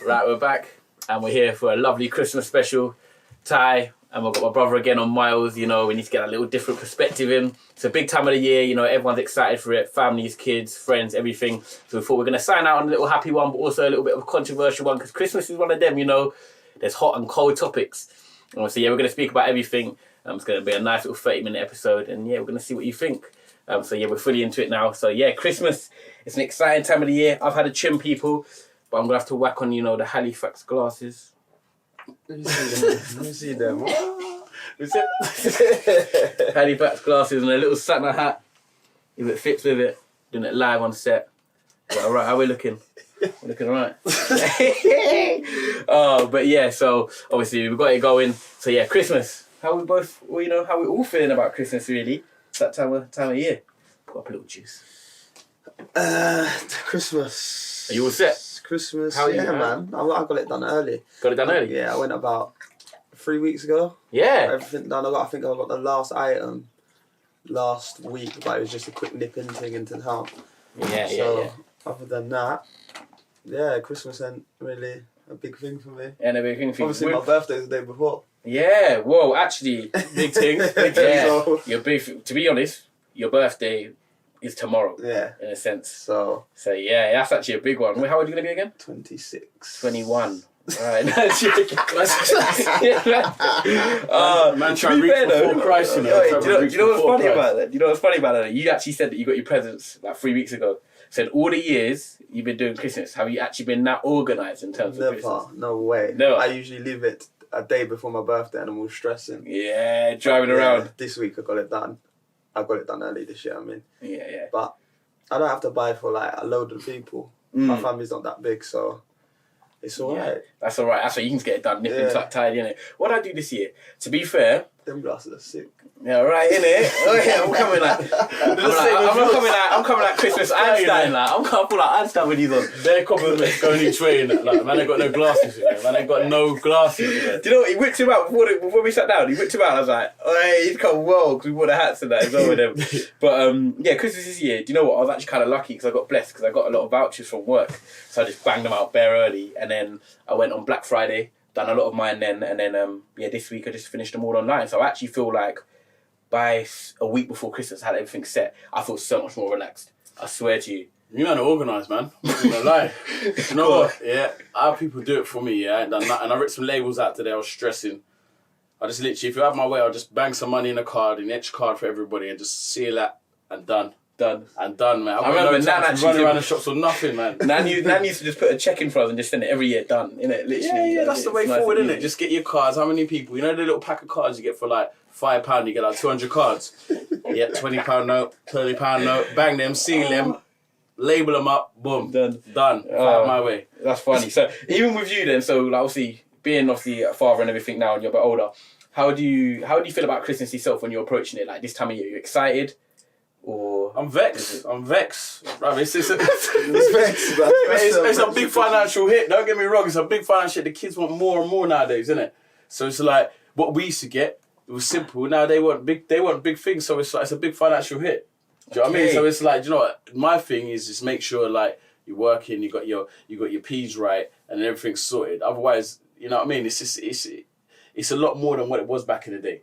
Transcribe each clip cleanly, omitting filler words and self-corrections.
Right, we're back and we're here for a lovely Christmas special. Ty, and we've got my brother again on Miles. You know, we need to get a little different perspective in. It's a big time of the year, you know, everyone's excited for it. Families, kids, friends, everything. So we thought we're going to sign out on a little happy one, but also a little bit of a controversial one, because Christmas is one of them, you know. There's hot and cold topics. And so, yeah, we're going to speak about everything. It's going to be a nice little 30-minute episode. And, yeah, we're going to see what you think. So, yeah, we're fully into it now. So, yeah, Christmas, it's an exciting time of the year. I've had a trim, people, but I'm going to have to whack on, you know, the Halifax glasses. Let me see them. Halifax glasses and a little Santa hat. If it fits with it, doing it live on set. But, all right, how are we looking? We're looking all right. But yeah, so obviously we've got it going. So yeah, Christmas. How we both, well, you know, how we all feeling about Christmas really? It's that time of year. Put up a little juice. Christmas. Are you all set? Christmas. How are you, yeah, man? I got it done early. Got it done early? Yeah, I went about 3 weeks ago. Yeah. Everything done. I think I got the last item last week, but it was just a quick nip in thing into town. Yeah. Other than that, yeah, Christmas ain't really a big thing for me. And a big thing for you. Obviously, my birthday's the day before. Yeah, whoa, actually, big thing. Yeah. So- To be honest, your birthday is tomorrow. Yeah. In a sense. So Yeah, that's actually a big one. How old are you going to be again? 26. 21. Alright, Man tried to reach before Christ, you know. Do you know what's funny about that? You actually said that you got your presents like 3 weeks ago. Said all the years you've been doing Christmas, have you actually been that organised in terms of Christmas? No way. No. I usually leave it a day before my birthday and I'm all stressing. Yeah, driving around. This week I got it done. I got it done early this year, I mean. Yeah. But I don't have to buy for like a load of people. My family's not that big, so it's alright. That's alright. That's why you can just get it done, nip and tuck, tidy, innit? What did I do this year? To be fair, Them glasses are sick. yeah, right, innit? Oh yeah, I'm coming like Christmas Einstein, like I'm coming like Einstein with these on. Their compliments going each way, innit? Like, man ain't got no glasses, you know. Man ain't got no glasses, you know. Do you know what? He whipped him out before we sat down. He whipped him out. I was like, oh, hey, he's come well because we wore the hats and that as well with them. But yeah, Christmas this year. Do you know what? I was actually kind of lucky because I got blessed because I got a lot of vouchers from work, so I just banged them out bare early, and then I went on Black Friday, done a lot of mine then, and then yeah, this week I just finished them all online. So I actually feel like by a week before Christmas, I had everything set. I feel so much more relaxed. I swear to you. You man are organised, man. I'm not gonna lie. You know what? Yeah, our people do it for me, yeah. I ain't done that. And I ripped some labels out today. I was stressing. I just literally, if you have my way, I'll just bang some money in a card, an extra card for everybody, and just seal that and done. Done, man. I remember Nan actually running around the shops or nothing, man. Nan used to just put a check in for us and just send it every year. Done, innit? Literally. Yeah, that's the way It's nice forward, and innit? easy. Just get your cards. How many people? You know the little pack of cards you get for like £5, you get like 200 cards. Yeah, £20 note, £30 note. Bang them, seal them, label them up, boom, done. My way. That's funny. So even with you then, so like obviously being a father and everything now, and you're a bit older, how do you feel about Christmas yourself when you're approaching it? Like this time of year, you excited? Or I'm vexed. Right, it's It's a big financial hit. Don't get me wrong, it's a big financial hit. The kids want more and more nowadays, isn't it? So it's like what we used to get, it was simple. Now they want big things, so it's like it's a big financial hit. Do you know what I mean? So it's like, do you know what? My thing is just make sure like you're working, you got your P's right, and then everything's sorted. Otherwise, you know what I mean? It's a lot more than what it was back in the day.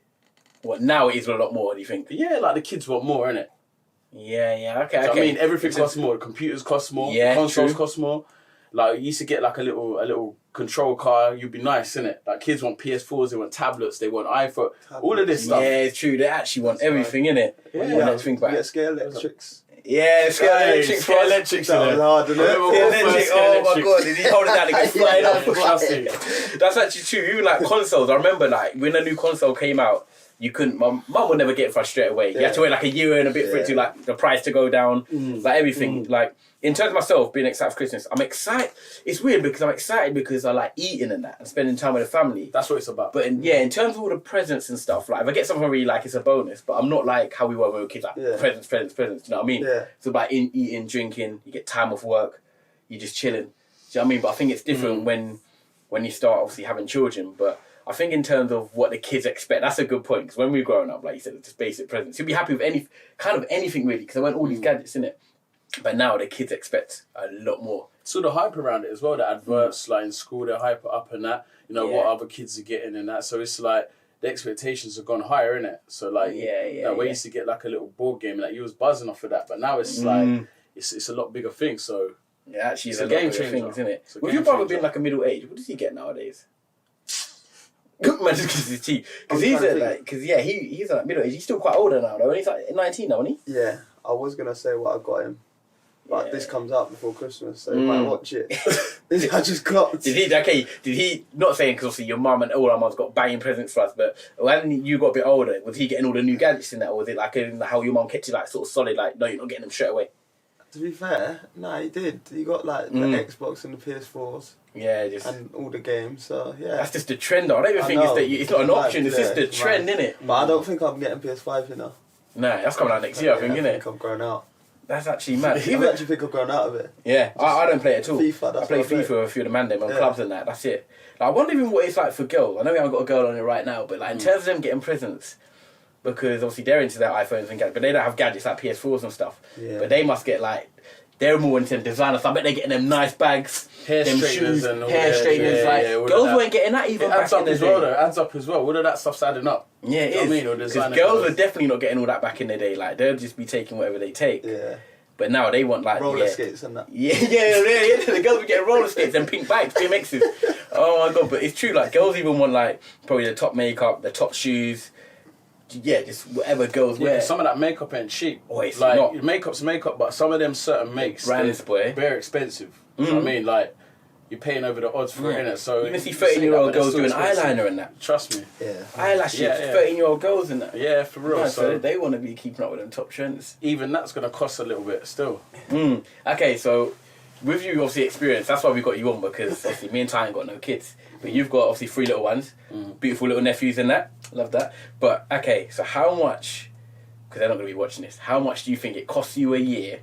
what now it is a lot more? Do you think? Yeah, like the kids want more, innit? Yeah. Okay. Do you know what I mean, everything costs more. The computers cost more. Yeah, consoles true. cost more. Like you used to get like a little control car. You'd be nice, innit? Like kids want PS4s, they want tablets, they want iPhone, all of this stuff. Yeah, it's true. They actually want everything in it. Yeah. Let's think about Yeah, it. scale electrics. Yeah, scale electric. Scale electrics, That was hard, isn't it? Electric. Oh my god, did he hold it down and go flying up? Trust me. That's actually true. Even like consoles, I remember like when a new console came out, you couldn't. My mum would never get it for us straight away. You had to wait like a year and a bit for it to like the price to go down. Like everything. Like in terms of myself being excited for Christmas, I'm excited. It's weird because I'm excited because I like eating and that and spending time with the family. That's what it's about. But in terms of all the presents and stuff, like if I get something I really like, it's a bonus. But I'm not like how we were when we were kids, like presents. Do you know what I mean? Yeah. It's about eating, drinking. You get time off work. You're just chilling. Do you know what I mean? But I think it's different when you start obviously having children. But I think in terms of what the kids expect, that's a good point. Because when we were growing up, like you said, it's just basic presents. You'll be happy with anything really, because there weren't all these gadgets in it. But now the kids expect a lot more. So the hype around it as well, the adverts, like in school, they hype it up and that, you know, what Yeah. other kids are getting and that. So it's like, the expectations have gone higher, innit? So like, like we used to get like a little board game, like you was buzzing off of that, but now it's like, it's a lot bigger thing, so. Yeah, actually, It's it's a a game lot of changer. things, isn't it? It's a With game your brother changer. being like a middle age, what does he get nowadays? Man, just because he's cheap. Because he's trying to like, because yeah, he's like middle age. He's still quite older now, though. He's like 19 now, isn't he? Yeah, I was gonna say what I got him, but Yeah. this comes out before Christmas, so you might watch it. This I just got. Did he, not saying because obviously your mum and all our mums got banging presents for us, but when you got a bit older, was he getting all the new gadgets in that, or was it like how your mum kept you like sort of solid, like, no, you're not getting them straight away? To be fair, no, he did. He got like the Xbox and the PS4s Yeah, just. and all the games. So yeah. That's just the trend, though. I don't even I think know. it's not an option, it's just the It's trend, mad. innit? But I don't think I'm getting PS5 now. Nah, that's coming out next year, I think, I innit? think I've grown out. That's actually mad. I actually think I've grown out of it. Yeah, I don't play it at all. FIFA, that's I play what I play. FIFA with a few of the man them on Yeah. clubs and that. That's it. Like, I wonder even what it's like for girls. I know we haven't got a girl on it right now, but like in terms of them getting presents, because obviously they're into their iPhones and gadgets, but they don't have gadgets like PS4s and stuff. Yeah. But they must get like, they're more into designer stuff. I bet they're getting them nice bags, Hair them straighteners shoes, and all hair that. straighteners. Yeah, like yeah, all of girls that. weren't getting that even It adds back up in as the well, day. though. Adds up as well. All of that stuff's adding up. Yeah, it Do you know what I is. mean? Or Because designer girls clothes. were definitely not getting all that back in the day. Like they'll just be taking whatever they take. Yeah. But now they want like Roller skates and that. Yeah. The girls were getting roller skates and pink bikes, BMXs. Oh my god! But it's true. Like girls even want like probably the top makeup, the top shoes. Yeah, just whatever girls Yeah, wear. 'cause some of that makeup ain't cheap. Oh, it's like not. makeup's makeup, but some of them certain makes brands, they're boy. very expensive. You know what I mean? Like you're paying over the odds for it, innit? So Even see you say that, 13-year-old but they're girls still doing expensive. eyeliner and that. Trust me. Yeah. Eyelashes. Yeah, yeah. 13-year-old girls and that. Yeah, for real. Yeah, so so they want to be keeping up with them top trends. even that's gonna cost a little bit still. Okay, so with you obviously experience, that's why we got you on, because obviously me and Ty ain't got no kids. But you've got obviously 3 little ones, beautiful little nephews and that. Love that. But okay, so how much, because they're not going to be watching this, how much do you think it costs you a year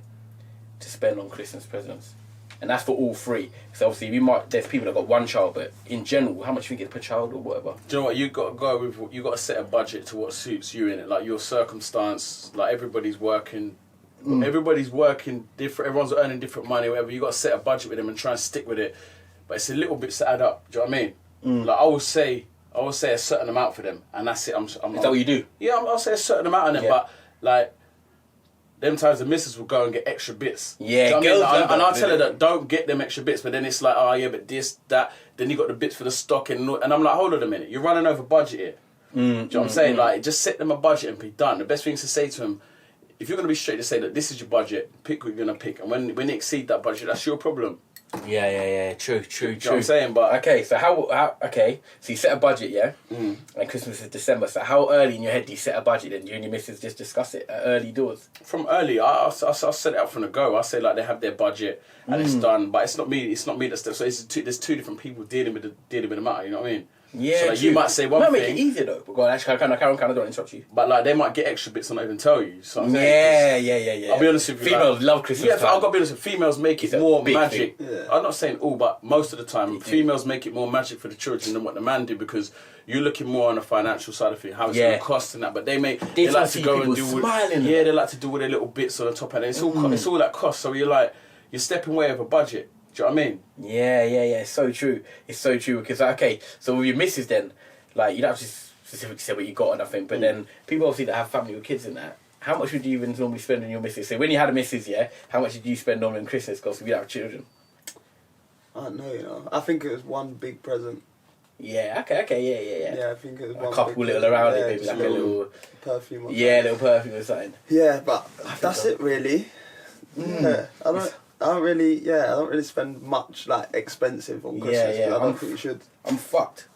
to spend on Christmas presents? And that's for all 3. So obviously there's people that got 1 child, but in general, how much do you think it's per child or whatever? Do you know what, you got to go with, you got to set a budget to what suits you in it, like your circumstance, like everybody's working different, everyone's earning different money, whatever. You got to set a budget with them and try and stick with it, but it's a little bit to add up. Do you know what I mean? Like I will say a certain amount for them, and that's it. Is that what you do? Yeah, I'll say a certain amount on them, Yeah. but like them times the missus will go and get extra bits. Yeah, Do you know what I mean? girls Like, love and I'll that, tell her do they? that don't get them extra bits, but then it's like, oh yeah, but this, that, then you got the bits for the stock and I'm like, hold on a minute, you're running over budget here. Do you know what I'm saying? Like, just set them a budget and be done. The best thing is to say to them, if you're going to be straight to say that this is your budget, pick what you're going to pick, and when you exceed that budget, that's your problem. Yeah. True. Do you know what I'm saying? But Okay, so so you set a budget, yeah? And Christmas is December, so how early in your head do you set a budget and you and your missus just discuss it at early doors? from early, I'll set it up from the go. I say like they have their budget and it's done, but it's not me that's so there's 2 different people dealing with the matter. You know what I mean? Yeah, So like, true. you might say one might thing, make it easier though. But go on, actually, I kind of don't interrupt you. but like they might get extra bits and not even tell you. So I'm saying, Yeah. I'll be honest with you. Females like, love Christmas Yeah, time. I've got to be honest with you, females make It's it a more big magic. thing. Yeah. I'm not saying all, but most of the time, They do. females make it more magic for the children than what the man do, because you're looking more on the financial side of things, how it's Yeah. going to cost and that. But they just like wanna to see go and people do. smiling. Yeah, they like to do all their little bits on the top end. It's all it's all that cost. So you're stepping way over budget. Do you know what I mean? Yeah. It's so true. It's so true because okay, so with your missus then, like you don't have to specifically say what you got or nothing, but then people obviously that have family with kids and that. How much would you even normally spend on your missus? So when you had a missus, yeah, how much did you spend on Christmas? Because we don't have children. I don't know, you know. I think it was one big present. Yeah. Okay. Yeah. Yeah, I think it was one A couple big little present. around Yeah, it, maybe just like a little. perfume. Or Yeah, little perfume or something. Yeah, but that's so. it really. Yeah, I don't really spend much like expensive on Christmas. Yeah. I don't think you should. I'm fucked.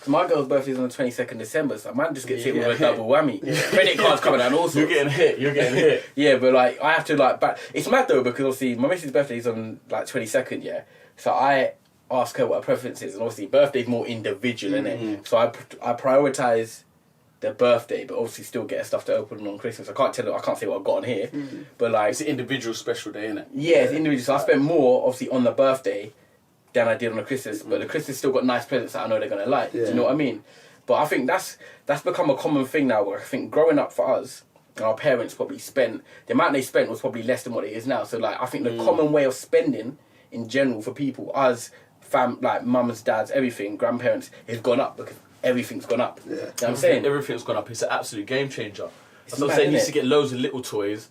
'Cause my girl's birthday's on the 22nd December, so man just gets hit with a Yeah. double whammy. Credit cards coming out and all sorts. You're getting hit. Yeah, but like I have to like back. It's mad though because obviously my missus' birthday is on like 22nd, yeah. So I ask her what her preference is, and obviously birthday's more individual, innit? So I prioritize the birthday, but obviously still get her stuff to open on Christmas. I can't say what I've got on here, but like It's an individual special day, innit? yeah, it's individual. So I spent more obviously on the birthday than I did on the Christmas, but the Christmas still got nice presents that I know they're gonna like. Do you Yeah. know what I mean? But I think that's become a common thing now. Where I think growing up for us, and our parents probably spent, the amount they spent was probably less than what it is now. So like I think the common way of spending in general for people, us, like mums, dads, everything, grandparents, has gone up because everything's gone up. Yeah. You know what I'm saying? Everything's gone up. It's an absolute game changer. It's That's what I'm mad, saying. You innit? used to get loads of little toys,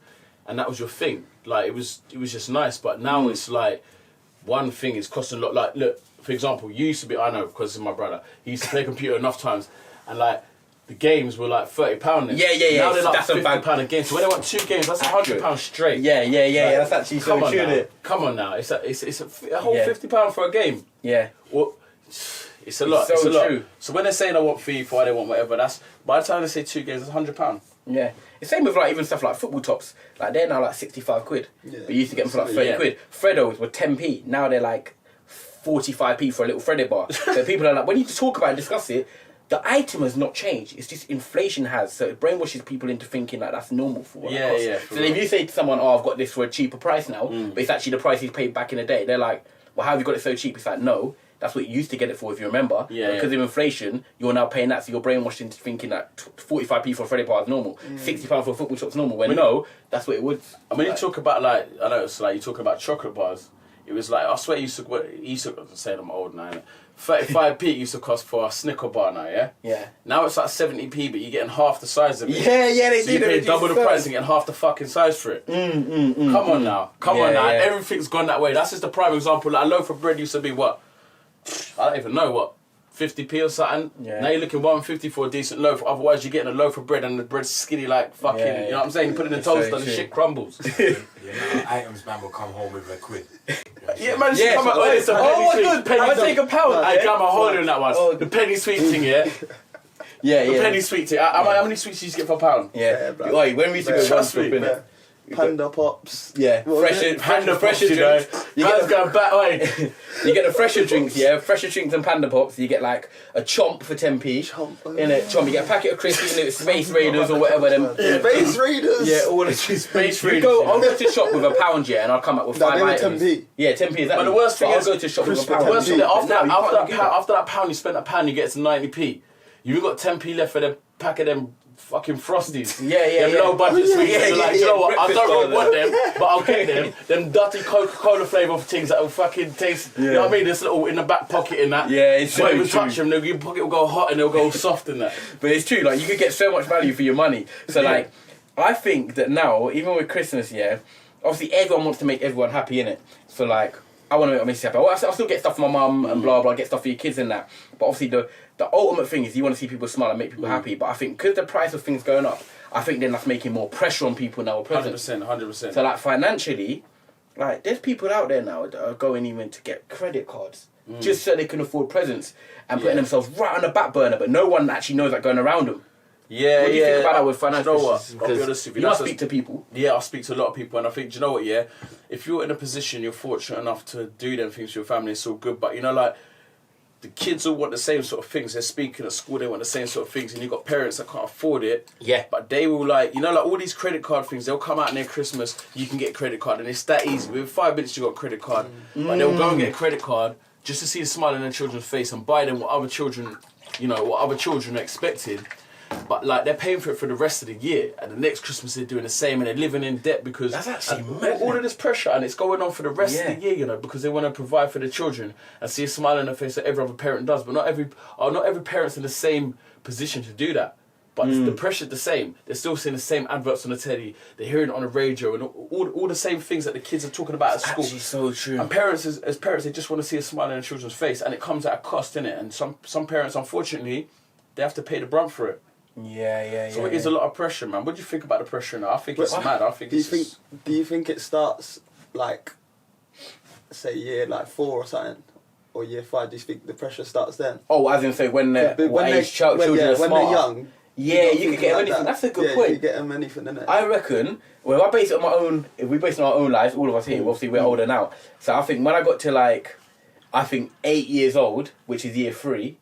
and that was your thing. Like it was just nice. But now it's like one thing is costing a lot. Like look, for example, you used to be. I know because it's my brother. He used to play computer enough times, and like the games were like £30. Yeah. Now they're like That's a bad- £50 a game. So when they want 2 games, that's £100 straight. Yeah. Like, That's actually come so on true. now. innit? Come on now. It's a whole Yeah. £50 for a game. Yeah. Well, it's a lot. so It's a lot. true. So when they're saying I want FIFA, they want whatever, that's by the time they say 2 games, it's £100. Yeah. The same with like even stuff like football tops. Like they're now like 65 quid. Yeah. But you used to get them for like 30 Yeah. quid. Freddos were 10p. Now they're like 45p for a little Freddo bar. So people are like, when you talk about it and discuss it, the item has not changed. It's just inflation has. So it brainwashes people into thinking like that's normal for what it Yeah, costs. yeah, So for if real. you say to someone, oh, I've got this for a cheaper price now, but it's actually the price he's paid back in the day, they're like, well, how have you got it so cheap? It's like, no, that's what you used to get it for if you remember. Yeah, Because yeah. of inflation, you're now paying that, so you're brainwashed into thinking that 45p for a Freddy bar is normal, £60 for a football shop is normal, when no, that's what it would. And when you talk about like, I know it's like you talk about chocolate bars. It was like I swear you used to say I'm old now. Innit? 35p used to cost for a Snicker bar now, yeah. Yeah. Now it's like 70p, but you're getting half the size of it. Yeah, they So you pay double the price and getting half the fucking size for it. Come on now. Come on now. Yeah. Everything's gone that way. That's just the prime example. Like a loaf of bread used to be what? I don't even know what. 50p or something. Yeah. Now you're looking 150 for a decent loaf. Otherwise, you're getting a loaf of bread and the bread's skinny like fucking. Yeah, you know what I'm saying? You put it in the It's so toaster and the true. shit crumbles. The amount of items man will come home with £1. Yeah, man, Yeah, come out. so- It's a oh, penny what sweet. good? Penny I'll take a pound. I Yeah. got my hole in that one. Oh, The penny sweet thing, yeah. Yeah, The penny sweet thing. How many sweets do you get for a pound? Yeah, Yeah, bro. Oi, when we used to go Trust run me, for a Panda Pops. yeah, What was fresher, it? Panda fresher Pops, you know. drinks. You Man's get, going back, oi. you get the fresher drinks, yeah, fresher drinks and Panda Pops. You get like a chomp for 10p. Chomp, oh, In it, chomp. You get a packet of crisps, even if it's Space Raiders or whatever. Them. Space Raiders. Yeah, all the Space You Raiders, go, yeah. I'll go to the shop with a pound, yeah, and I'll come up with No, 5 they were items. 10p. Yeah, 10p exactly. But the worst thing I'll is, go to the shop with a Crisp for pound. 10p. Worse than that, But now you can't do that. after that pound, you spent a pound, you get to 90p. You've got 10p left for the pack of them fucking Frosties. Yeah. Them low budget Yeah, sweets. yeah, You're like, yeah, you know what? I breakfast don't really order. want them, but I'll get them. Them dirty Coca-Cola flavour things that will fucking taste. You know what I mean? This little in the back pocket in that. Yeah, it's so Don't even true. touch them. Your pocket will go hot and they'll go soft in that. But it's true, like you could get so much value for your money. So Yeah. like, I think that now, even with Christmas, yeah, obviously everyone wants to make everyone happy, innit? So like, I want to make my missus happy. I'll still get stuff for my mum and blah blah, get stuff for your kids and that. But obviously the ultimate thing is you want to see people smile and make people happy. But I think because the price of things going up, I think then that's making more pressure on people now with presents. 100%. So like financially, like there's people out there now that are going even to get credit cards just so they can afford presents and putting Yeah. themselves right on the back burner, but no one actually knows that going around them. Yeah, What do you think about that with Do you financial? know what? issues? I'll be Because honest with you. you must that's speak to people. Yeah, I speak to a lot of people, and I think, do you know what? Yeah, if you're in a position, you're fortunate enough to do them things for your family. It's all good, but you know, like the kids all want the same sort of things. They're speaking at school, they want the same sort of things, and you've got parents that can't afford it. Yeah. But they will like, you know, like all these credit card things. They'll come out in their Christmas. You can get a credit card, and it's that easy. Within 5 minutes, you got a credit card. But they'll go and get a credit card just to see a smile on their children's face and buy them what other children, you know, what other children are expected. But like they're paying for it for the rest of the year, and the next Christmas they're doing the same, and they're living in debt because That's actually and mad, all of this pressure, and it's going on for the rest Yeah. of the year, you know, because they want to provide for their children and see a smile on their face that every other parent does. But not every parent's in the same position to do that. But the pressure's the same. They're still seeing the same adverts on the telly. They're hearing it on the radio, and all the same things that the kids are talking about at school. Actually, so true. And parents, as parents, they just want to see a smile on their children's face, and it comes at a cost, innit? And some parents, unfortunately, they have to pay the brunt for it. Yeah. So it is a lot of pressure, man. What do you think about the pressure now? I think it's But mad. I think Do you it's think? just- Do you think it starts like, say, year like 4 or something, or year 5? Do you think the pressure starts then? Oh, as in say when they're But what age children are when smarter. they're young. Yeah, got you things could get them like anything. that. That's a good Yeah, point. you get them anything, innit? I reckon, well, I base it on my own, if we base it on our own lives, all of us here, obviously we're older now. So I think when I got to like, I think 8 years old, which is year 3,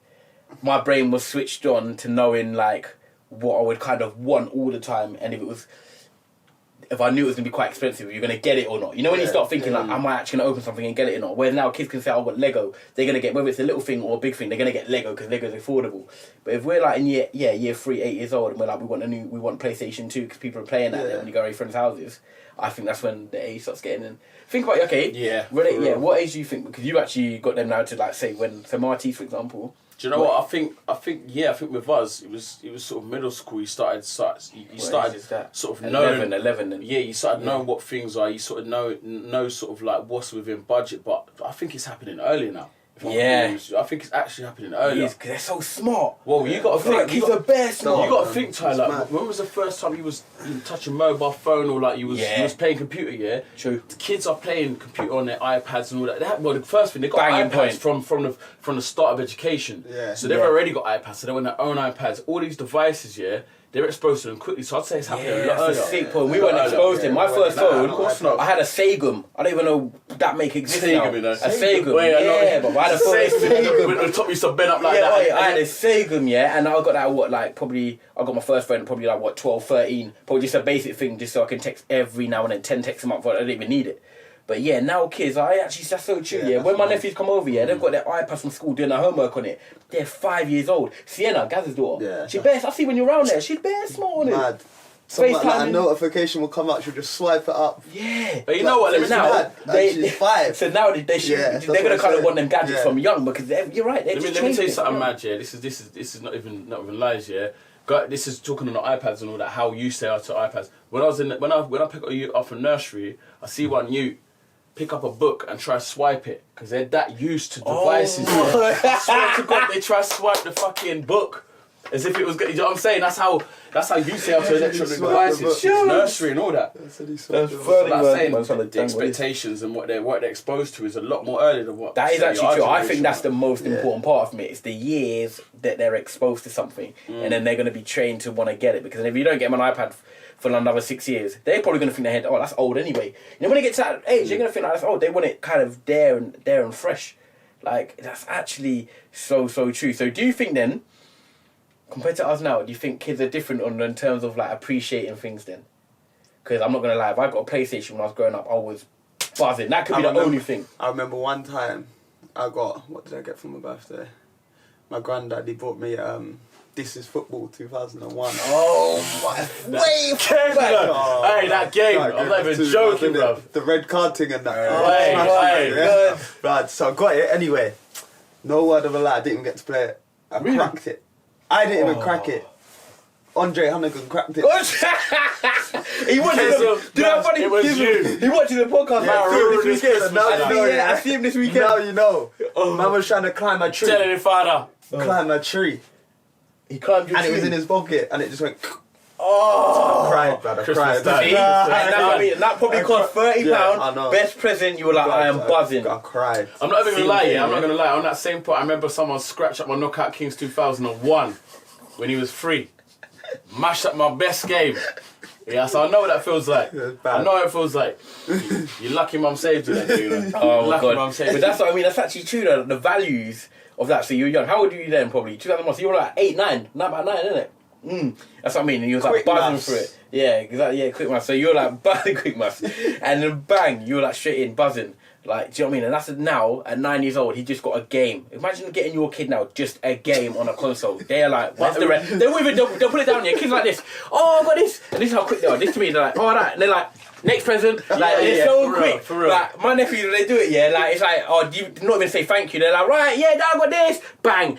my brain was switched on to knowing like what I would kind of want all the time. And if it was, if I knew it was going to be quite expensive, you're going to get it or not. You know when you start thinking, like, am I actually going to open something and get it or not? Whereas now kids can say, I want Lego. They're going to get, whether it's a little thing or a big thing, they're going to get Lego because Lego's affordable. But if we're like in year 3, 8 years old, and we're like, we want PlayStation 2 because people are playing that when you go to friends' houses, I think that's when the age starts getting in. Think about, what age do you think? Because you actually got them now to, like, say, so Marty, for example. Do you know what? I think with us, it was sort of middle school. You started sort of 11 and you started knowing what things are. You sort of know sort of like what's within budget. But I think it's happening earlier now. I think it's actually happening earlier. Because they're so smart. Well, you got to think. Like, he's the best. You got to think, Tyler. Like, when was the first time you was touching mobile phone or like you was playing computer? Yeah, true. The kids are playing computer on their iPads and all that. Well, the first thing they got Banging iPads point. from the start of education. Yeah. So they've already got iPads. So they're on their own iPads. All these devices, they're exposed to them quickly. So I'd say it's happening a lot earlier. That's a sick point. We weren't exposed to it. My first phone, of course not. I had a Sagum. I don't even know that make exist now. Sagum, you know. A Sagum. But I had a phone. With the top used to bend up like that. I had a Sagum, and I got that I got my first phone probably 12, 13. Probably just a basic thing just so I can text every now and then, 10 texts a month. I don't even need it. But now kids, that's so true. When my nephews come over, they've got their iPad from school doing their homework on it. They're 5 years old. Sienna, Gaz's daughter. Yeah. She bears. I see when you're around there. She's bare smart on it. Mad. Like a notification will come out. She'll just swipe it up. Yeah. But you know what? She's 5. So now they're gonna kind of want them gadgets from young because you're right. Let me tell you something mad. Yeah, this is not even lies. Yeah. This is talking on the iPads and all that. How you say out to iPads. When I pick you up from nursery, I see one you pick up a book and try to swipe it because they're that used to devices. Swear to God, they try to swipe the fucking book as if it was. You know what I'm saying? That's how you say out to electronic devices. Nursery and all that. That's funny. The expectations and what they're exposed to is a lot more earlier than what. That is actually true. I think that's the most important part of it. It's the years that they're exposed to something, and then they're going to be trained to want to get it. Because if you don't get them an iPad for another 6 years, they're probably going to think in their head, that's old anyway. You know, when they get to that age, they're going to think that's old. They want it kind of there and fresh. Like, that's actually so true. So do you think then, compared to us now, do you think kids are different in terms of like appreciating things then? Because I'm not going to lie, if I got a PlayStation when I was growing up, I was buzzing. That could be the only thing. I remember one time what did I get for my birthday? My granddad, he bought me This Is Football 2001. Oh my! Way Hey, that game! I'm not even joking, bruv. The red card thing and that. Right, so I got it anyway. No word of a lie, I didn't even get to play it. I cracked it. I didn't even crack it. Andre Hannigan cracked it. He watches He watches the podcast. I see him this weekend. Now you know. Man was trying to climb a tree. Tell him, father. Climb a tree. He climbed your and tree. it was in his pocket and it just went. Oh! I cried, brother. I cried. That probably cost £30. Best present, you were like, I am buzzing. I cried. I'm not even gonna lie, I'm not gonna lie. On that same point, I remember someone scratched up my Knockout Kings 2001 when he was free. Mashed up my best game. Yeah, so I know what that feels like. I know what it feels like. You're lucky mum saved you that day, you know. Oh my God. But that's what I mean, that's actually true though, the values of that. So you were young. How old were you then probably? 2001, so you were like 8, 9. Not about 9, isn't it? That's what I mean. And you was like buzzing for it. Yeah, exactly. Yeah, quick maths. So you were like buzzing quick maths, and then bang, you were like straight in buzzing. Like, do you know what I mean? And that's now at 9 years old, he just got a game. Imagine getting your kid now just a game on a console. They're like, what's the rest? They'll put it down here. Kids like this. Oh, I got this. And this is how quick they are. This to me, they're like, oh, that. And they're like, next present. Like, it's so quick. For real. Like, my nephews, when they do it, yeah, like, it's like, oh, do you not even say thank you? They're like, right, yeah, Dad, I got this. Bang.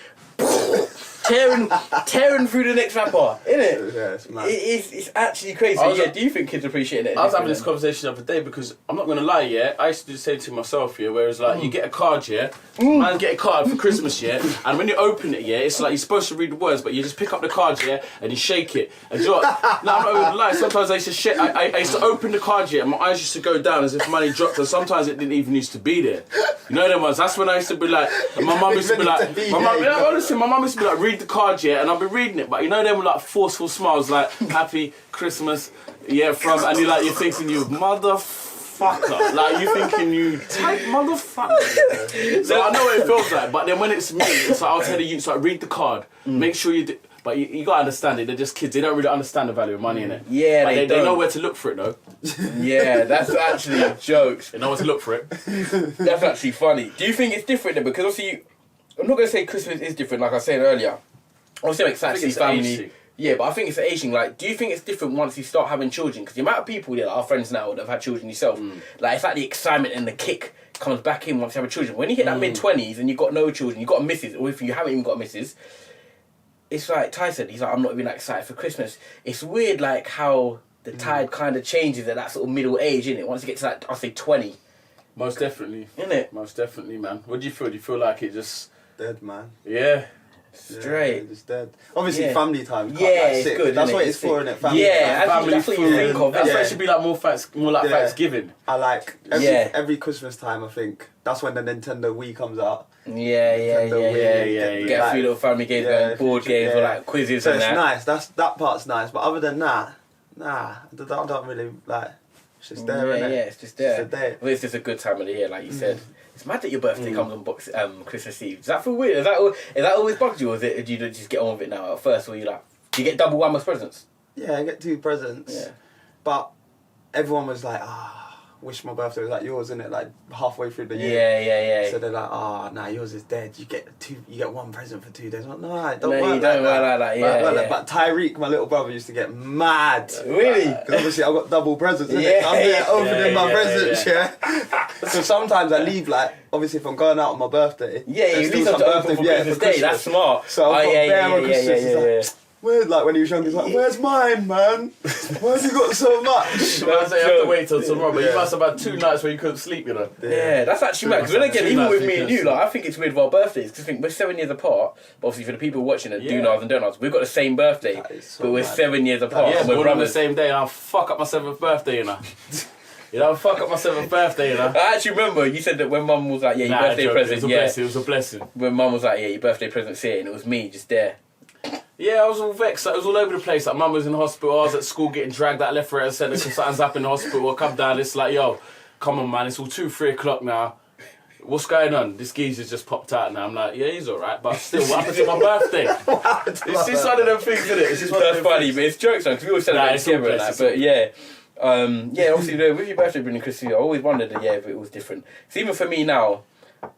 Tearing through the next rapper, innit? Yeah, it's mad. It's actually crazy. So, yeah, do you think kids appreciate it? I was having this conversation the other day because I'm not gonna lie, yeah. I used to just say to myself, yeah, whereas like you get a card, yeah, man get a card for Christmas, yeah, and when you open it, yeah, it's like you're supposed to read the words, but you just pick up the card, yeah, and you shake it. And you know what? No, I'm not gonna lie. Sometimes I used to I used to open the card, yeah, and my eyes used to go down as if money dropped, and sometimes it didn't even used to be there. You know them ones. That's when I used to be like, and my mum used to be like, honestly, my mum used to be like, read the card, yeah, and I'll be reading it, but you know them like forceful smiles, like Happy Christmas, yeah, from, and you're thinking you motherfucker, like you thinking you type motherfucker. So I know what it feels like, but then when it's me, it's like I'll tell you, it's like read the card, make sure you do. But you got to understand it. They're just kids. They don't really understand the value of money in it. Yeah, But they they know don't. where to look for it though. Yeah, that's actually jokes. They know where to look for it. That's actually funny. Do you think it's different then? Because obviously, I'm not going to say Christmas is different, like I said earlier. Obviously, I'm excited to see it's an age family. thing. Yeah, but I think it's an aging. Like, do you think it's different once you start having children? Because the amount of people that are friends now that have had children yourself, like, it's like the excitement and the kick comes back in once you have children. When you hit that mid-20s and you've got no children, you've got a missus, or if you haven't even got a missus, it's like Tyson, he's like, I'm not even that excited for Christmas. It's weird, like, how the tide kind of changes at that sort of middle age, innit? Once you get to that, I'll say 20. Most definitely. Innit? Most definitely, man. What do you feel? Do you feel like it just... Dead, man. Yeah. Straight. Yeah, just dead. Obviously, Yeah. family time. Yeah, it's sick. good, That's innit? what It's it's for, sick. innit? Family Yeah, time. that's what you think of. That's Yeah. why it should be like more like Yeah. Thanksgiving. I like every, Yeah. every Christmas time. I think that's when the Nintendo Wii comes out. Yeah. Get a few little family games, going, board games, or like quizzes So and it's that. nice. That part's nice. But other than that, nah, I don't really like. It's just there, Yeah, innit? it's just there. It's a day. Well, it's just a good time of the year, like you said. It's mad that your birthday comes on Christmas Eve. Does that feel weird? Is that always bugged you, or do you just get on with it now at first? Or you like, do you get double whammy presents? Yeah, I get 2 presents. Yeah. But everyone was like, wish my birthday was like yours, innit? Like halfway through the year. Yeah. So they're like, nah, yours is dead. You get 1 present for 2 days. I'm like, no, it don't No, work you don't work like that, yeah. But Tyreek, my little brother, used to get mad. Really? Because obviously I've got double presents, innit? Yeah, I'm there yeah, opening my yeah, presents, yeah. So sometimes I leave, like, obviously if I'm going out on my birthday. Yeah, there's you still leave some something open for yeah, Christmas Day. That's smart. So I've got bare on Christmas. yeah. It's like, where, like when he was young, he's like, where's mine, man? Why have you got so much? So I say you have to wait till tomorrow, but you Yeah. must have had 2 nights where you couldn't sleep, you know. Yeah, that's actually mad. Because then again, Two even nights with me and you, because- like, I think it's weird with our birthdays. Because I think we're 7 years apart. But obviously, for the people watching it, Yeah. do-nots and don't-nots, we've got the same birthday. That is so But we're mad. 7 years apart. Yeah, and but we're we're on the brothers. same day, and I'll fuck up my 7th birthday, you know. You know, fuck up my 7th birthday, you know. I actually remember you said that when Mum was like, yeah, your birthday joke, present, it was a blessing. When Mum was like, yeah, your birthday present's here, and it was me just there. Yeah, I was all vexed. Like, it was all over the place. Like, Mum was in hospital. I was at school getting dragged out left, right, and centre because something's happened in the hospital. I come down. It's like, yo, come on, man. It's all 2-3 o'clock now. What's going on? This geezer's just popped out now. I'm like, yeah, he's all right, but still, what happened to my birthday? It's just one of them things, isn't it? It's just one of That's them funny, things. but it's jokes, man, because we always celebrate it's all together and blessed, that. it's But yeah, obviously, with your birthday being Christmas, I always wondered, if it was different. So even for me now,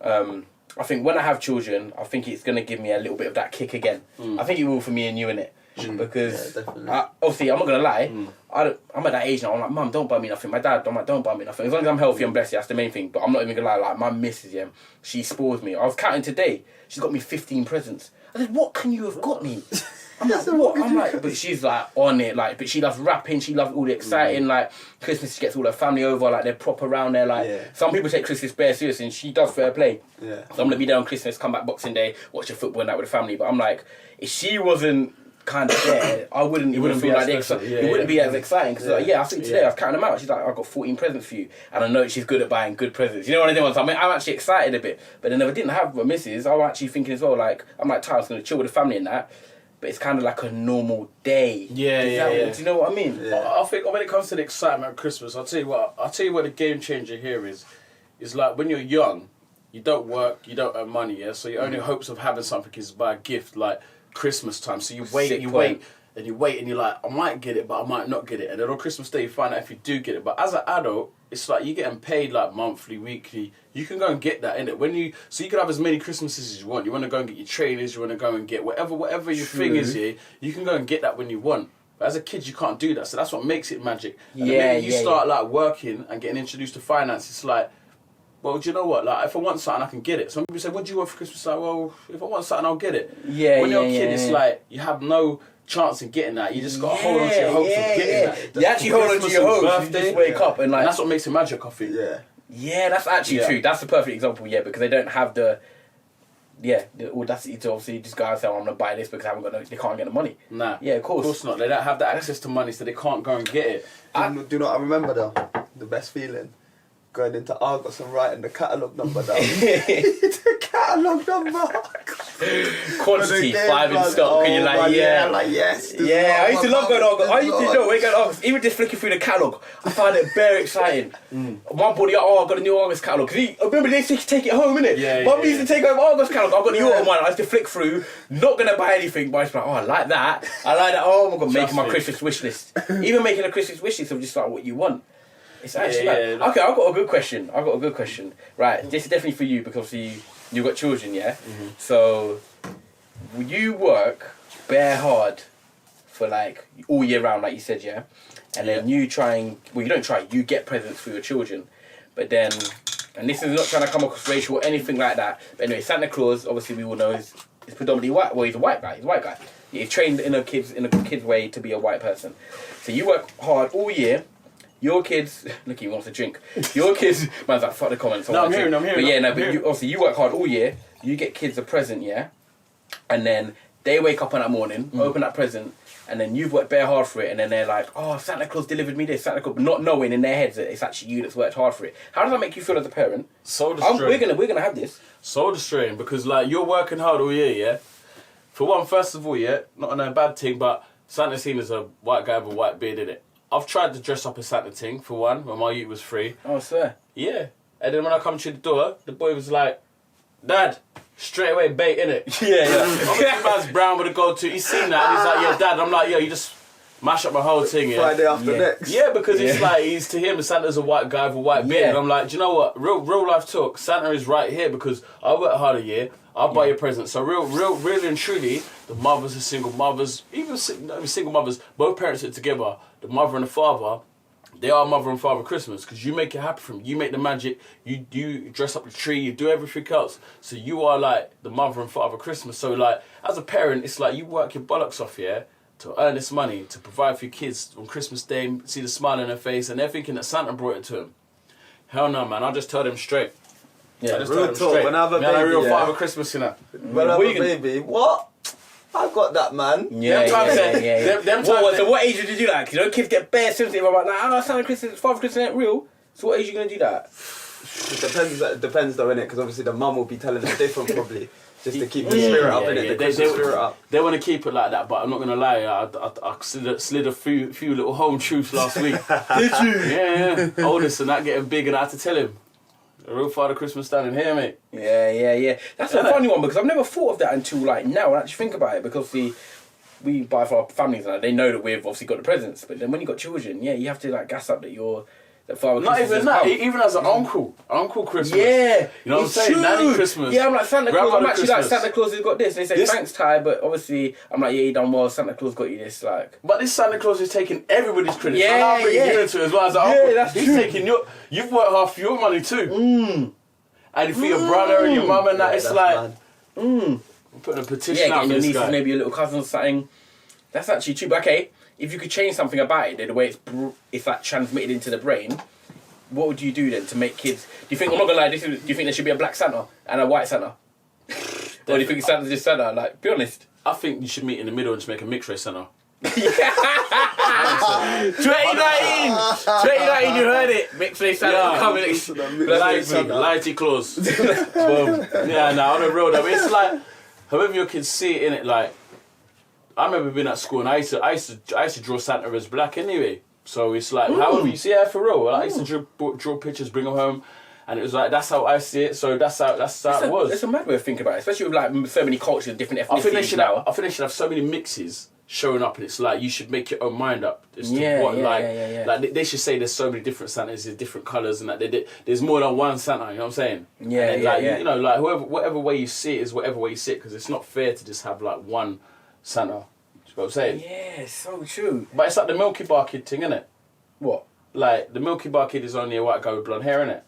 I think when I have children, I think it's going to give me a little bit of that kick again. I think it will for me and you, innit? Because Yeah, definitely. obviously, I'm not going to lie, I'm at that age now, I'm like, Mum, don't buy me nothing. My dad, I'm like, don't buy me nothing. As long as I'm healthy and blessed, that's the main thing. But I'm not even going to lie, like, my missus, she spoils me. I was counting today, she's got me 15 presents. I said, what can you have got me? I'm like, what? I'm like, but she's like on it, like, but she loves rapping, she loves all the exciting, like, Christmas, she gets all her family over, like, they're proper around there, like, Yeah. some people take Christmas bare serious, and she does fair play. Yeah. So I'm gonna be there on Christmas, come back Boxing Day, watch the football night with the family, but I'm like, if she wasn't kind of there, I wouldn't even wouldn't feel be like as special. it wouldn't be as exciting, because like, I think today Yeah. I was counting them out, she's like, I've got 14 presents for you, and I know she's good at buying good presents, you know what I mean? So I'm actually excited a bit, but then if I didn't have a missus, I'm actually thinking as well, like, I'm like, I was gonna chill with the family and that, but it's kind of like a normal day. Yeah. Do you know what I mean? Yeah. I think when it comes to the excitement of Christmas, I'll tell you what the game changer here is like when you're young, you don't work, you don't earn money, yeah? So your only hopes of having something is buy a gift like Christmas time. So you wait, Sick and you point. wait, and you wait, and you're like, I might get it, but I might not get it. And then on Christmas Day, you find out if you do get it. But as an adult, it's like you're getting paid like monthly, weekly. You can go and get that, innit? So you can have as many Christmases as you want. You want to go and get your trainers, you want to go and get whatever your thing is here, you can go and get that when you want. But as a kid, you can't do that. So that's what makes it magic. And the minute you start like working and getting introduced to finance, it's like, well, do you know what? Like, if I want something, I can get it. Some people say, what do you want for Christmas? Like, well, if I want something, I'll get it. When you're a kid, it's like, you have no chance of getting that. You just got to hold on to your hopes of getting that. You actually hold on to Christmas your and hopes, you birthday. just wake up and like... And that's what makes it magic, I think. Yeah. Yeah, that's actually Yeah. true. That's the perfect example, because they don't have the audacity to obviously just go out and say, I'm going to buy this because they can't get the money. Nah. Yeah, of course. Of course not. They don't have the access to money, so they can't go and get it. Do you know what I remember though? The best feeling? Going into Argos and writing the catalogue number down. The catalogue number. Quantity, For the 5 in game, stock, blood. and you're Oh, like, man, yeah. I'm like, yes. this Yeah, is I used to what love going on. I used to this know, we're going on. Even just flicking through the catalogue, I found it very exciting. My buddy, I've got a new Argos catalogue. Because remember, they used to take it home, innit? Yeah, Mum yeah, used to take home Argos catalogue. I've got the Yeah. autumn one. I used to flick through, not going to buy anything, but I was like, oh, I like that. I like that. Oh, my God, making my me. Christmas wish list. Even making a Christmas wish list of just like what you want. It's actually Yeah, like, okay, I've got a good question. Right, this is definitely for you because you've got children, yeah? So, will you work bare hard for like all year round, like you said, yeah? And then you don't try, you get presents for your children. But then, and this is not trying to come across racial or anything like that, but anyway, Santa Claus, obviously we all know, is predominantly white. Well, he's a white guy. He's trained in a kid's way to be a white person. So you work hard all year. Your kids, look, he wants a drink. Your kids, man's like, fuck the comments. No, I'm hearing. But yeah, but obviously you work hard all year. You get kids a present, yeah? And then they wake up on that morning, open that present, and then you've worked bare hard for it, and then they're like, oh, Santa Claus delivered me this, Santa Claus, not knowing in their heads that it's actually you that's worked hard for it. How does that make you feel as a parent? So frustrating. We're gonna have this. So frustrating because like you're working hard all year, yeah. For one, first of all, yeah, not a bad thing, but Santa's seen as a white guy with a white beard in it. I've tried to dress up as Santa thing for one when my youth was free. Oh, sir. Yeah, and then when I come to the door, the boy was like, "Dad." Straight away bait in it. Yeah. Obviously, man's brown with a gold tooth. He's seen that and he's like, "Yeah, Dad." I'm like, "Yo, you just mash up my whole thing." Yeah. Friday after Yeah. next. Yeah, because it's like he's to him Santa's a white guy with a white beard. Yeah. And I'm like, do you know what? Real life talk. Santa is right here because I work hard a year. I'll buy you presents. So really and truly, the mothers and single mothers, even single mothers, both parents are together. The mother and the father, they are mother and father Christmas because you make it happen for them. You make the magic. You dress up the tree. You do everything else. So you are like the mother and father Christmas. So like as a parent, it's like you work your bollocks off, yeah, to earn this money to provide for your kids on Christmas Day. See the smile on their face, and they're thinking that Santa brought it to them. Hell no, man. I'll just tell them straight. Yeah. I just real tell them talk, straight. when I have a Me and baby, real yeah. father Christmas, you know. When I What have you a gonna- baby, what? I got that, man. Yeah, Them times that- yeah. them What, times so that- what age did you do that? 'Cause you know kids get bare sensitive about like, oh, Santa Christmas, Father Christmas ain't real. So what age are you gonna do that? It depends though, innit? Because obviously the mum will be telling them different probably. Just to keep the spirit up, innit? The Christmas spirit up. They want to keep it like that, but I'm not gonna lie. I slid a few little home truths last week. Did you? Yeah. Oldest and that getting big, and I had to tell him. A real father Christmas standing here, mate. Yeah. That's a funny one because I've never thought of that until like now and actually think about it because we buy for our families and they know that we've obviously got the presents, but then when you got children, yeah, you have to like gas up that you're that Father Not Christmas even is that. out. Even as an uncle Christmas. Yeah, You know what I'm it's saying? true. Nanny Christmas. Yeah, I'm like Santa Claus. I'm Grandmother actually like Christmas. Santa Claus has got this. They say This- thanks, Ty, but obviously I'm like, yeah, you done well. Santa Claus got you this, like. But this Santa Claus is taking everybody's credit. Yeah, so I'm bringing yeah. you into it as well as an Yeah, uncle. that's He's true. taking you've worked half your money too. And for your brother and your mum and that, Yeah, it's that's like mad. I'm putting a petition Yeah, out getting for your this nieces, guy. maybe your little cousins, something. That's actually true. But okay, if you could change something about it, the way it's like transmitted into the brain, what would you do then to make kids? Do you think I'm not gonna lie? Do you think there should be a black Santa and a white Santa? Or do you think Santa's just Santa? Like, be honest. I think you should meet in the middle and just make a mixed race Santa. 2019, you heard it. Mixed race Santa Yeah. coming. Lighty Claus. Boom. Yeah, no, on the road. I mean, it's like, however your kids see it, innit? Like, I remember being at school and I used to draw Santa as black anyway. So it's like, however you see it, for real. I used to draw pictures, bring them home, and it was like, that's how I see it. So that's how it was. It's a mad way of thinking about it, especially with like so many cultures, different ethnicities. I think they should now. have so many mixes showing up, and it's like you should make your own mind up as to Yeah, what yeah, like yeah. like they should say there's so many different Santas, there's different colours, and that there's more than one Santa. You know what I'm saying? Yeah, and then, yeah, like, yeah. You know, like whatever way you see it is whatever way you see it, because it's not fair to just have like one Santa. You know what I'm saying? Yeah, so true. But it's like the Milky Bar Kid thing, innit? What? Like the Milky Bar Kid is only a white guy with blonde hair, innit?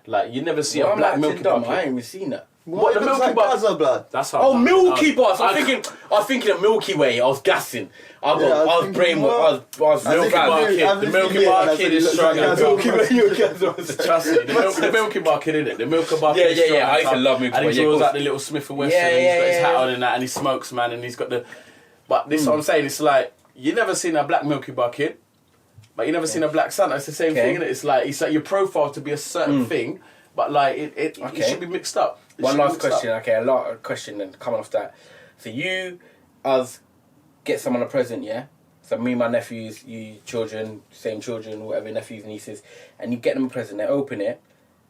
Like you never see Well, a I'm black like Milky dumb. Bar I Kid. ain't even seen that. What, the it looks Milky like Bar? Gaza blood. That's how. Oh, Milky I- Bar. So I- I was thinking of Milky Way. I was gassing. I Yeah, I was was brainwashed. thinking, I was I real think proud. Bar I've Kid. been The Milky thinking, Bar and I Kid said, is it looks strong. like Gaza. Milky Way. Trust me, the Milky Bar Kid, innit? The Milky Bar Kid Yeah, is yeah, strong yeah, I used to and love Milky And Way, he yeah, of draws course. out the little Smith & Wesson, Yeah, and he's got his yeah, hat yeah. on and that, and he smokes, man, and he's got the... But this is what I'm saying, it's like, you never seen a black Milky Bar Kid, but you never seen a black Santa. It's the same Okay. thing, innit? It's like your profile to be a certain thing, but like, it Okay. should be mixed up. One last question. Okay, a lot of question and coming off that. So us get someone a present, yeah? So me, my nephews, you children, same children, whatever, nephews, nieces, and you get them a present, they open it,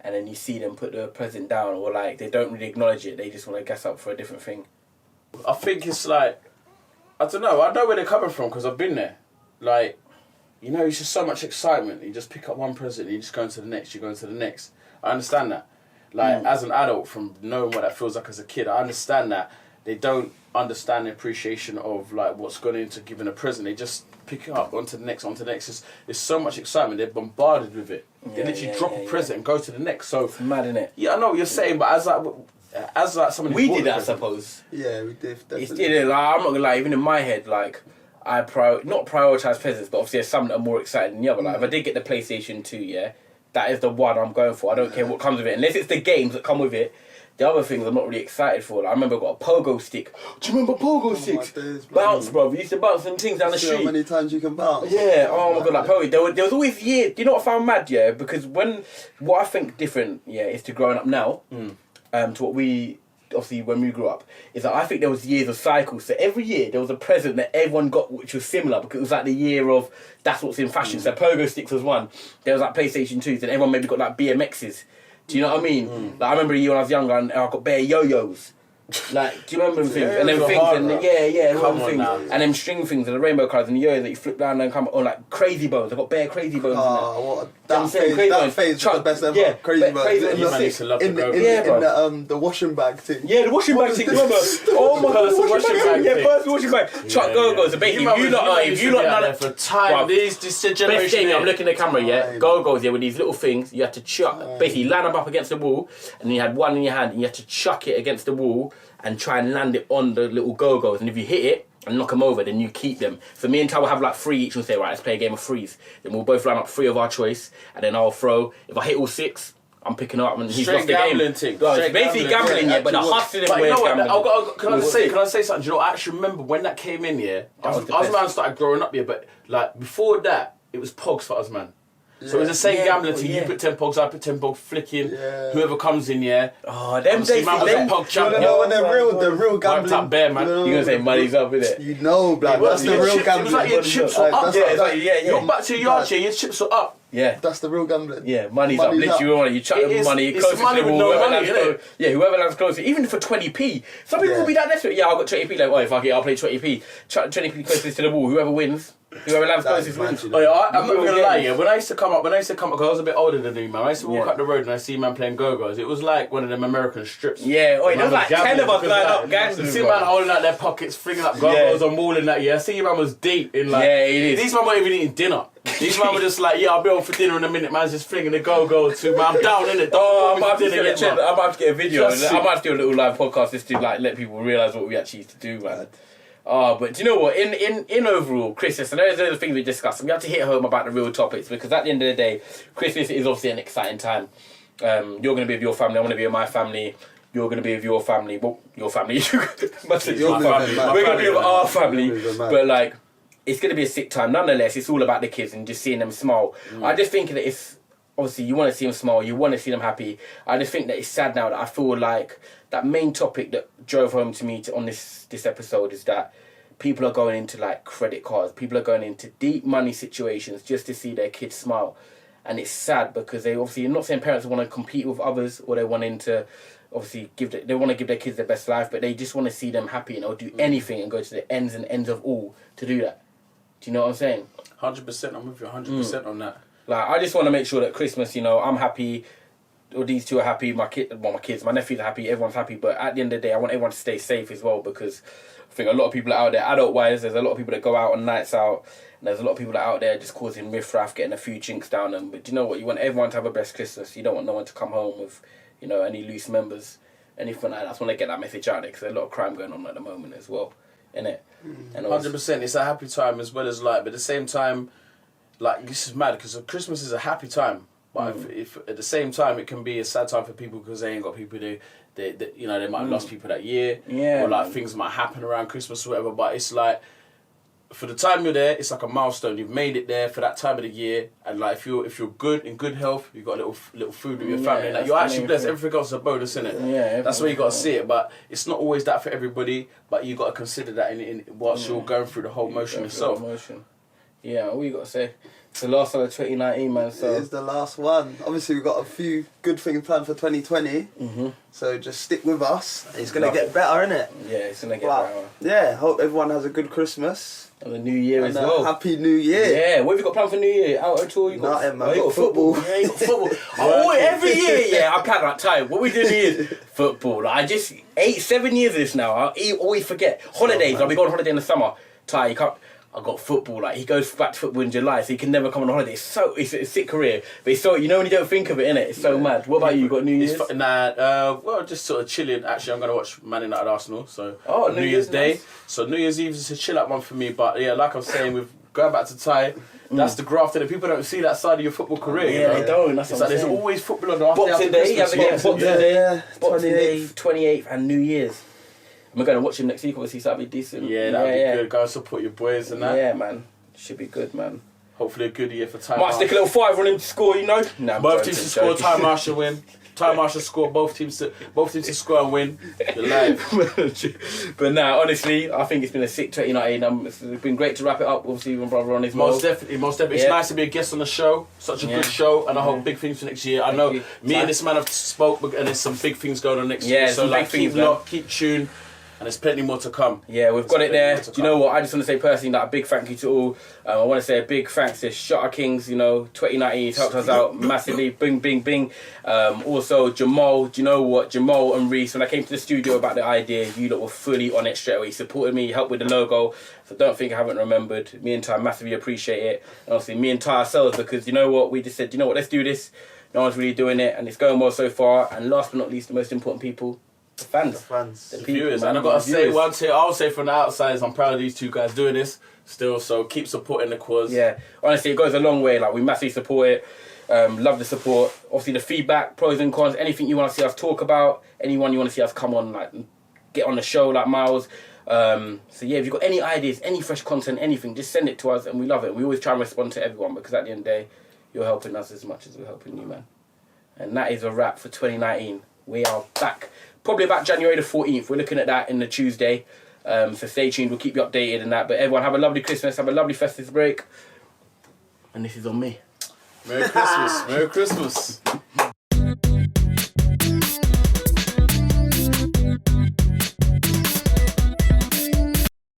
and then you see them put the present down, or like they don't really acknowledge it, they just want to gas up for a different thing. I think it's like, I don't know. I know where they're coming from because I've been there. Like, you know, it's just so much excitement. You just pick up one present, and you just go into the next. You go into the next. I understand that. Like, as an adult, from knowing what that feels like as a kid, I understand that they don't understand the appreciation of like what's gone into giving a present. They just pick it up onto the next, onto the next. There's so much excitement. They're bombarded with it. They literally drop a present and go to the next. So It's mad, innit? yeah, I know what you're saying, but as like someone who We bought did the that, I present- suppose. Yeah, we did. It's Definitely. like, I'm not gonna lie, even in my head, like I not prioritise presents, but obviously there's some that are more exciting than the other. Like if I did get the PlayStation 2, yeah, that is the one I'm going for. I don't care what comes with it, unless it's the games that come with it. The other things I'm not really excited for. Like, I remember I got a pogo stick. Do you remember pogo sticks? days, bro. Bounce, bro. We used to bounce some things down the See how street. many times you can bounce. Yeah, oh my god, like pogo. There was always years. Do you know what I found mad? Yeah, because what I think different, yeah, is to growing up now, to what we obviously when we grew up, is that I think there was years of cycles. So every year there was a present that everyone got which was similar because it was like the year of that's what's in fashion. So pogo sticks was one. There was like PlayStation 2s, and everyone maybe got like BMXs. Do you know what I mean? Like I remember a year when I was younger and I got bare yo-yos. Like, do you remember them things? Yeah, And them those are things, hard, and bro. all Come them on things, now. and them string things, and the rainbow colours, and the yo-yos that you flip down and come, or like crazy bones. I got bare crazy bones. Oh, in what that. I'm saying crazy that bones. phase was the Chuck- best ever. yeah, Crazy but crazy bones. bones. Man used to love the In go-go. Yeah, bro. the washing bag thing. Yeah, the washing bag thing, remember? Oh my god, Personal the washing washing bag. bag Yeah, thing. personal washing bag. Chuck go-go's. So basically, if you lot none for time. Bruv. This Best generation. thing, I'm looking at the camera, yeah. Fine. Go-go's, yeah, with these little things, you had to chuck, basically line them up against the wall, and you had one in your hand, and you had to chuck it against the wall and try and land it on the little go-go's. And if you hit it and knock them over, then you keep them. So me and Ty will have like 3 each and say, right, let's play a game of threes. Then we'll both line up 3 of our choice, and then I'll throw. If I hit all 6, I'm picking up, and he's Straight lost the game. gambling thing. Well, it's Straight basically gambling. gambling, yeah, but the Actually, hustling But way you know is what? gambling. Can I say something? Do you know? I actually remember when that came in. Yeah, was the Us best. man started growing up. Yeah, but like before that, it was pogs for us man. So it was the same Yeah, gambling thing. yeah. You put 10 pogs, I put 10 pogs, flicking. Yeah. Whoever comes in, yeah. Oh, them Obviously, days, man was them, a pog You champion. know when the real Wiped gambling. up bare, man. You know, you're gonna say money's up, innit? You know, blood. That's the Your real chips- gambling. It was like your chips were up. Yeah, it's like, yeah. You're back to your yard, yeah. Your chips are up. Yeah. That's the real gambling. Yeah, money's up. Money's Literally, you chuck It the is- money it's closest money to the with wall. no Whoever money, lands innit? close, yeah, whoever lands closer, even for 20p. Some people Yeah. will be that desperate. Yeah, I got 20p. Like, oh, if I get, I'll play 20p. Chuck 20p closest to the wall. Whoever wins, whoever lands That is closest wins. mad, Oh, yeah, I'm not Real gonna lie, games. yeah. When I used to come up, because I was a bit older than you, man. I used to walk Yeah. up the road and I see man playing go-go's. It was like one of them American strips. Yeah, oh, there was like 10 of us Because, lined like, up, gangs. You see man holding out their pockets, flinging up go-go's on wall and that. Yeah, I see your man was deep in like. Yeah, it is. These man weren't even eating dinner. These man were just like, yeah, I'll be on for dinner in a minute. Man's just flinging the go-go too, man. I'm down in it. Oh, I might have to get a video. Just I might have to do a little live podcast just to like let people realise what we actually used to do, man. Oh, but do you know what? In overall, Christmas, and those are the things we discussed. We have to hit home about the real topics because at the end of the day, Christmas is obviously an exciting time. You're going to be with your family. I'm going to be with my family. You're going to be with your family. Well, your family. Must say your My family. family. We're going to be with our family. Family, man. But like, it's going to be a sick time. Nonetheless, it's all about the kids and just seeing them smile. I just think that it's obviously you want to see them smile. You want to see them happy. I just think that it's sad now that I feel like that main topic that drove home to me on this episode is that people are going into like credit cards. People are going into deep money situations just to see their kids smile. And it's sad because they obviously, I'm not saying parents want to compete with others or they want to obviously they want to give their kids their best life, but they just want to see them happy and they'll do anything and go to the ends and ends of all to do that. Do you know what I'm saying? 100%. I'm with you 100% on that. Like, I just want to make sure that Christmas, you know, I'm happy, or these two are happy, my kids, my nephews are happy, everyone's happy, but at the end of the day, I want everyone to stay safe as well because I think a lot of people are out there, adult-wise, there's a lot of people that go out on nights out, and there's a lot of people that are out there just causing riff-raff, getting a few chinks down them, but do you know what, you want everyone to have a best Christmas, you don't want no one to come home with, you know, any loose members, anything like that. I just want to get that message out there because there's a lot of crime going on at the moment as well, innit? And 100%. It's a happy time as well as like, but at the same time, like this is mad because Christmas is a happy time, but if at the same time it can be a sad time for people because they ain't got people to, they you know they might have lost people that year, Yeah, or like man. things might happen around Christmas or whatever. But it's like for the time you're there, it's like a milestone. You've made it there for that time of the year, and like if you're good in good health, you've got a little food with your family. Like you're actually blessed. Everything else is a bonus, isn't it? Yeah, that's where you got to see it. But it's not always that for everybody. But you got to consider that in whilst you're going through the whole motion yourself. Yeah, what you got to say? It's the last one of 2019, man. So it is the last one. Obviously, we've got a few good things planned for 2020. So just stick with us. It's gonna get better, innit? Yeah, it's gonna get better. Yeah, hope everyone has a good Christmas. And the New Year and as well. Happy New Year. Yeah, what have you got planned for New Year? Out at all? You got nothing, man. You got football. Yeah, you got football. Every year, yeah, I plan like time. What we do is football. Like, I just 7 years of this now. I always forget. Holidays. I'll be going on holiday in the summer. Ty, you can't. I got football. Like, he goes back to football in July, so he can never come on holiday. It's a sick career, but it's so, you know when you don't think of it, innit? It's so mad. What about you? You got New Year's? Well, just sort of chilling. Actually, I'm gonna watch Man United Arsenal. So New Year's Day. Nice. So New Year's Eve is a chill out one for me. But yeah, like I'm saying, with going back to Ty, that's the graft, and people don't see that side of your football career. Yeah, you know? they don't. That's it's what like I'm saying. there's always football on after Boxing Day. You have to get Boxing Day. Boxing Day, 28th, and New Year's. We're gonna watch him next week. Obviously, so that'll be decent. Yeah, that'll be good. Go and support your boys and that. Yeah, man. Should be good, man. Hopefully a good year for Ty. Might stick a little 5 on him to score, you know. Nah, both teams to score. Ty Marshall win. Ty Marshall score. Both teams to score and win. You're live. But nah, honestly, I think it's been a sick 2019. It's been great to wrap it up. Obviously, with my brother on his most definitely. It's nice to be a guest on the show. Such a good show, and I hope big things for next year. I know me and this man have spoke, and there's some big things going on next year. So like, keep tuned. And there's plenty more to come. Yeah, we've got it there. Do you know what? I just want to say personally, like, a big thank you to all. I want to say a big thanks to Shutter Kings. You know, 2019 he's helped us out massively. Bing, bing, bing. Also, Jamal. Do you know what? Jamal and Reese, when I came to the studio about the idea, you lot were fully on it straight away. He supported me, helped with the logo. So don't think I haven't remembered. Me and Ty massively appreciate it. And obviously, me and Ty ourselves, because you know what? We just said, you know what? Let's do this. No one's really doing it, and it's going well so far. And last but not least, the most important people. The fans. The viewers. And I've got to say one thing, I'll say from the outside, I'm proud of these two guys doing this still, so keep supporting the cause. Yeah, honestly, it goes a long way. Like, we massively support it. Love the support. Obviously, the feedback, pros and cons, anything you want to see us talk about, anyone you want to see us come on, like, get on the show, like Miles. So yeah, if you've got any ideas, any fresh content, anything, just send it to us, and we love it. We always try and respond to everyone, because at the end of the day, you're helping us as much as we're helping you, man. And that is a wrap for 2019. We are back. Probably about January the 14th. We're looking at that in the Tuesday. So stay tuned. We'll keep you updated and that. But everyone, have a lovely Christmas. Have a lovely festive break. And this is on me. Merry Christmas. Merry Christmas.